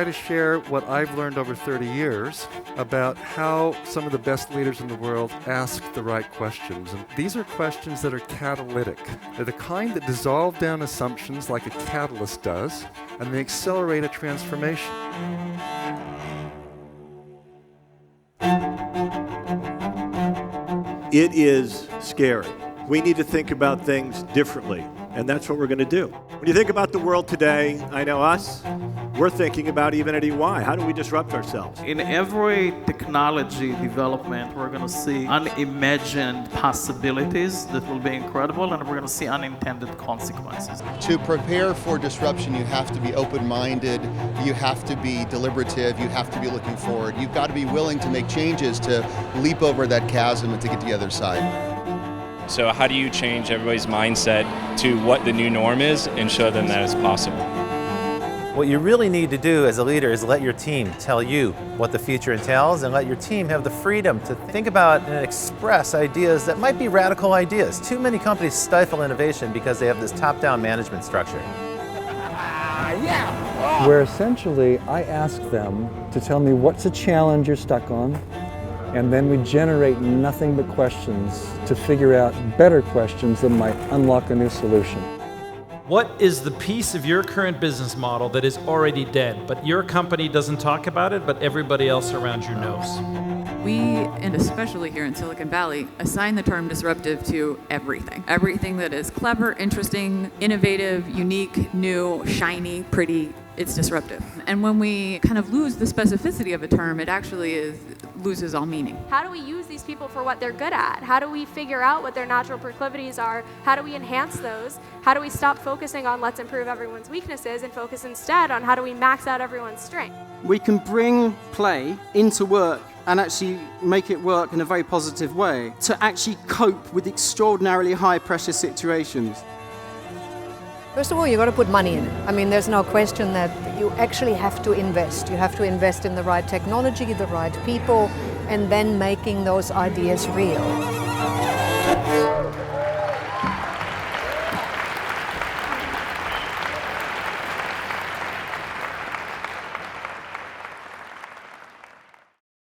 try to share what I've learned over 30 years about how some of the best leaders in the world ask the right questions. And these are questions that are catalytic. They're the kind that dissolve down assumptions like a catalyst does, and they accelerate a transformation. It is scary. We need to think about things differently, and that's what we're going to do. When you think about the world today, I know us, we're thinking about even at EY, how do we disrupt ourselves? In every technology development, we're going to see unimagined possibilities that will be incredible, and we're going to see unintended consequences. To prepare for disruption, you have to be open-minded, you have to be deliberative, you have to be looking forward. You've got to be willing to make changes to leap over that chasm and to get to the other side. So how do you change everybody's mindset to what the new norm is and show them that it's possible? What you really need to do as a leader is let your team tell you what the future entails, and let your team have the freedom to think about and express ideas that might be radical ideas. Too many companies stifle innovation because they have this top-down management structure. Where essentially I ask them to tell me what's a challenge you're stuck on, and then we generate nothing but questions to figure out better questions that might unlock a new solution. What is the piece of your current business model that is already dead, but your company doesn't talk about it, but everybody else around you knows? We, and especially here in Silicon Valley, assign the term disruptive to everything. Everything that is clever, interesting, innovative, unique, new, shiny, pretty, it's disruptive. And when we kind of lose the specificity of a term, it actually loses all meaning. How do we use these people for what they're good at? How do we figure out what their natural proclivities are? How do we enhance those? How do we stop focusing on let's improve everyone's weaknesses and focus instead on how do we max out everyone's strength? We can bring play into work and actually make it work in a very positive way to actually cope with extraordinarily high pressure situations. First of all, you've got to put money in it. I mean, there's no question that you actually have to invest. You have to invest in the right technology, the right people, and then making those ideas real.